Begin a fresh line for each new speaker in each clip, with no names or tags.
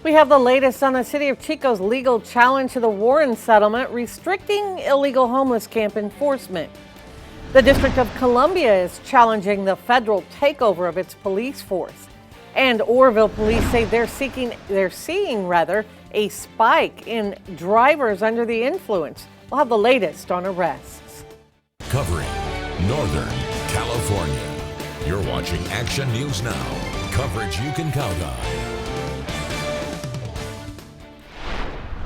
We have the latest on the city of Chico's legal challenge to the Warren settlement restricting illegal homeless camp enforcement. The District of Columbia is challenging the federal takeover of its police force. And Orville police say they're seeing a spike in drivers under the influence. We'll have the latest on arrests.
Covering Northern California. You're watching Action News Now. Coverage you can count on.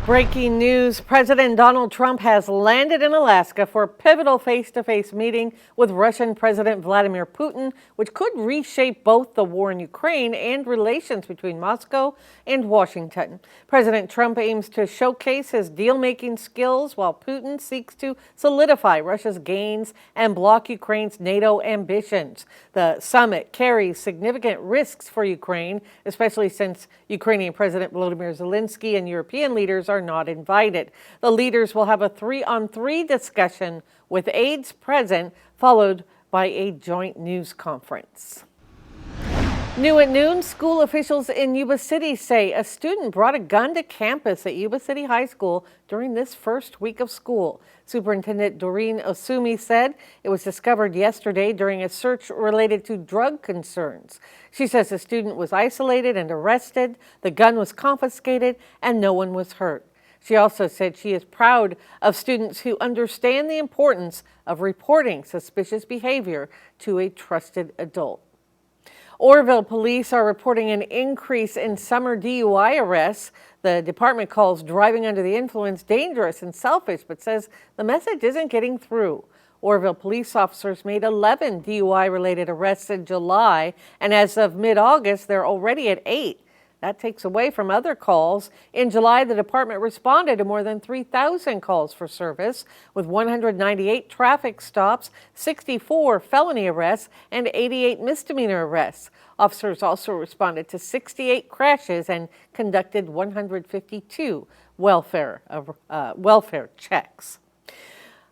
Breaking news, President Donald Trump has landed in Alaska for a pivotal face-to-face meeting with Russian President Vladimir Putin, which could reshape both the war in Ukraine and relations between Moscow and Washington. President Trump aims to showcase his deal-making skills while Putin seeks to solidify Russia's gains and block Ukraine's NATO ambitions. The summit carries significant risks for Ukraine, especially since Ukrainian President Volodymyr Zelensky and European leaders are not invited. The leaders will have a 3-on-3 discussion with aides present, followed by a joint news conference. New at noon, school officials in Yuba City say a student brought a gun to campus at Yuba City High School during this first week of school. Superintendent Doreen Osumi said it was discovered yesterday during a search related to drug concerns. She says the student was isolated and arrested, the gun was confiscated, and no one was hurt. She also said she is proud of students who understand the importance of reporting suspicious behavior to a trusted adult. Orville police are reporting an increase in summer DUI arrests. The department calls driving under the influence dangerous and selfish, but says the message isn't getting through. Orville police officers made 11 DUI-related arrests in July, and as of mid-August, they're already at 8. That takes away from other calls. In July, the department responded to more than 3,000 calls for service, with 198 traffic stops, 64 felony arrests, and 88 misdemeanor arrests. Officers also responded to 68 crashes and conducted 152 welfare checks.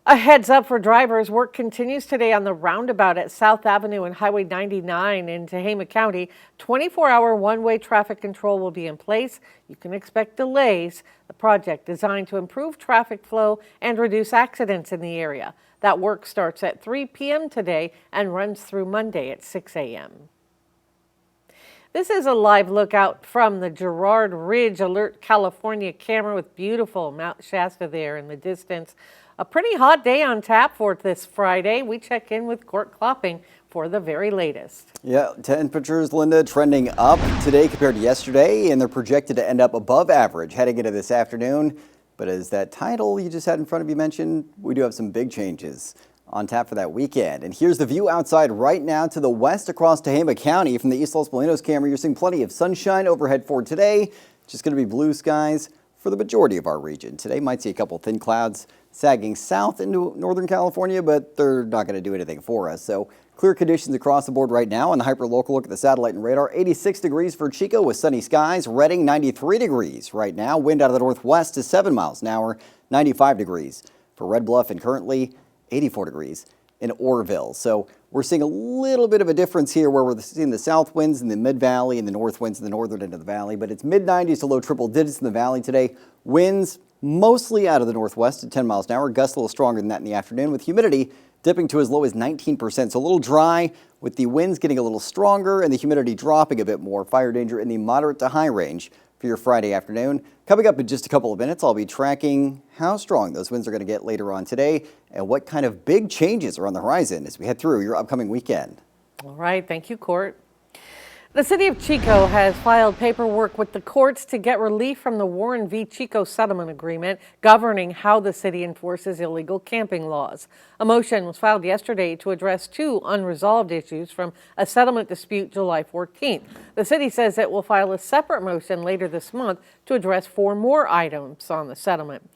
A heads up for drivers. Work continues today on the Roundabout at South Avenue and Highway 99 in Tehama County. 24-hour one-way traffic control will be in place. You can expect delays. The project designed to improve traffic flow and reduce accidents in the area. That work starts at 3 p.m. today and runs through Monday at 6 a.m. This is a live look out from the Girard Ridge Alert California camera with beautiful Mount Shasta there in the distance. A pretty hot day on tap for this Friday. We check in with Court Klopping for the very latest.
Yeah, temperatures, Linda, trending up today compared to yesterday, and they're projected to end up above average heading into this afternoon. But as that title you just had in front of you mentioned, we do have some big changes on tap for that weekend. And here's the view outside right now to the west across Tehama County. From the East Los Molinos camera, you're seeing plenty of sunshine overhead for today. Just going to be blue skies for the majority of our region. Today might see a couple thin clouds sagging south into Northern California, but they're not going to do anything for us. So clear conditions across the board right now. On the hyper-local look at the satellite and radar, 86 degrees for Chico with sunny skies. Redding, 93 degrees right now. Wind out of the northwest to 7 miles an hour, 95 degrees for Red Bluff, and currently 84 degrees in Orville. So we're seeing a little bit of a difference here where we're seeing the south winds in the mid-valley and the north winds in the northern end of the valley, but it's mid-90s to low triple digits in the valley today. Winds mostly out of the northwest at 10 miles an hour. Gusts a little stronger than that in the afternoon, with humidity dipping to as low as 19%. So a little dry with the winds getting a little stronger and the humidity dropping a bit more. Fire danger in the moderate to high range for your Friday afternoon. Coming up in just a couple of minutes, I'll be tracking how strong those winds are going to get later on today and what kind of big changes are on the horizon as we head through your upcoming weekend.
All right. Thank you, Court. The city of Chico has filed paperwork with the courts to get relief from the Warren v. Chico settlement agreement governing how the city enforces illegal camping laws. A motion was filed yesterday to address 2 unresolved issues from a settlement dispute July 14th. The city says it will file a separate motion later this month to address 4 more items on the settlement.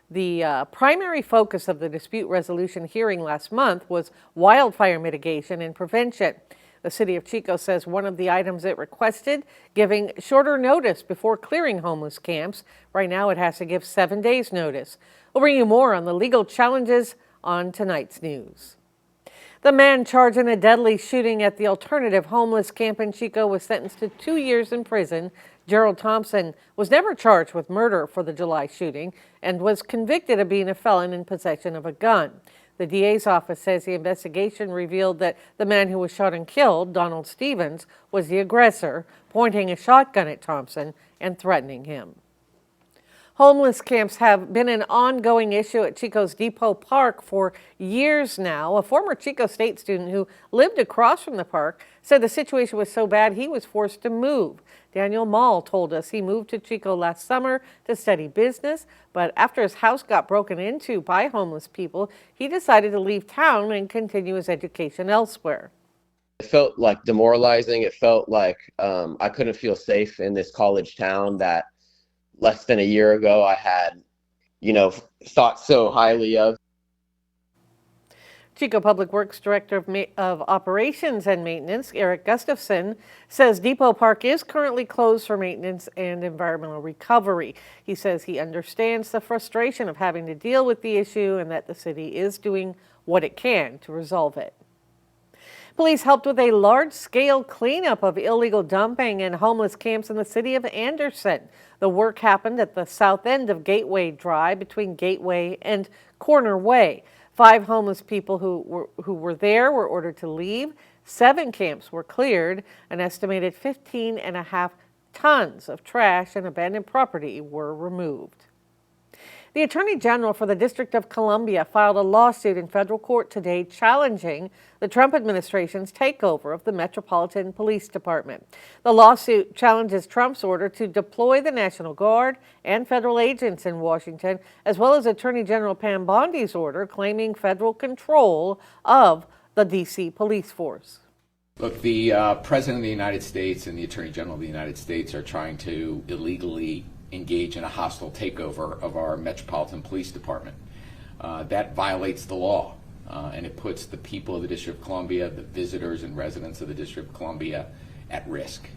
The primary focus of the dispute resolution hearing last month was wildfire mitigation and prevention. The city of Chico says one of the items it requested, giving shorter notice before clearing homeless camps. Right now it has to give 7 days notice. We'll bring you more on the legal challenges on tonight's news. The man charged in a deadly shooting at the alternative homeless camp in Chico was sentenced to 2 years in prison. Gerald Thompson was never charged with murder for the July shooting and was convicted of being a felon in possession of a gun. The DA's office says the investigation revealed that the man who was shot and killed, Donald Stevens, was the aggressor, pointing a shotgun at Thompson and threatening him. Homeless camps have been an ongoing issue at Chico's Depot Park for years now. A former Chico State student who lived across from the park said the situation was so bad he was forced to move. Daniel Mall told us he moved to Chico last summer to study business, but after his house got broken into by homeless people, he decided to leave town and continue his education elsewhere.
It felt like demoralizing. It felt like I couldn't feel safe in this college town that less than a year ago I had, thought so highly of.
Chico Public Works Director of Operations and Maintenance, Eric Gustafson, says Depot Park is currently closed for maintenance and environmental recovery. He says he understands the frustration of having to deal with the issue and that the city is doing what it can to resolve it. Police helped with a large-scale cleanup of illegal dumping and homeless camps in the city of Anderson. The work happened at the south end of Gateway Drive between Gateway and Corner Way. 5 homeless people who were there were ordered to leave. 7 camps were cleared. An estimated 15.5 tons of trash and abandoned property were removed. The Attorney General for the District of Columbia filed a lawsuit in federal court today challenging the Trump administration's takeover of the Metropolitan Police Department. The lawsuit challenges Trump's order to deploy the National Guard and federal agents in Washington, as well as Attorney General Pam Bondi's order claiming federal control of the D.C. police force.
Look, the President of the United States and the Attorney General of the United States are trying to illegally engage in a hostile takeover of our Metropolitan Police Department. That violates the law, and it puts the people of the District of Columbia, the visitors and residents of the District of Columbia, at risk.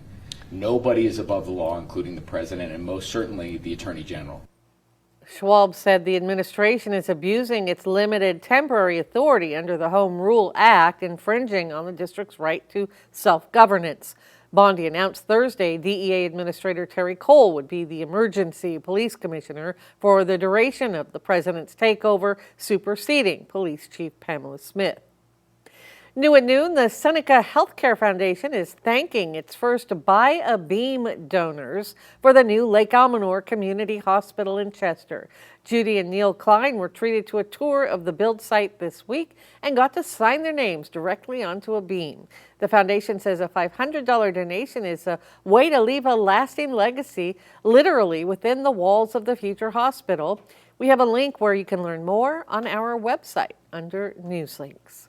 Nobody is above the law, including the President and most certainly the Attorney General.
Schwab said the administration is abusing its limited temporary authority under the Home Rule Act, infringing on the district's right to self-governance. Bondi announced Thursday DEA Administrator Terry Cole would be the emergency police commissioner for the duration of the president's takeover, superseding Police Chief Pamela Smith. New at noon, the Seneca Healthcare Foundation is thanking its first Buy a Beam donors for the new Lake Almanor Community Hospital in Chester. Judy and Neil Klein were treated to a tour of the build site this week and got to sign their names directly onto a beam. The foundation says a $500 donation is a way to leave a lasting legacy literally within the walls of the future hospital. We have a link where you can learn more on our website under News Links.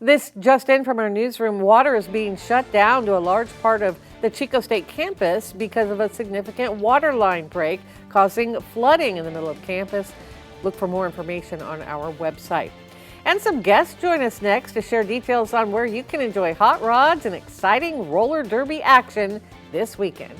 This just in from our newsroom, water is being shut down to a large part of the Chico State campus because of a significant water line break causing flooding in the middle of campus. Look for more information on our website. And some guests join us next to share details on where you can enjoy hot rods and exciting roller derby action this weekend.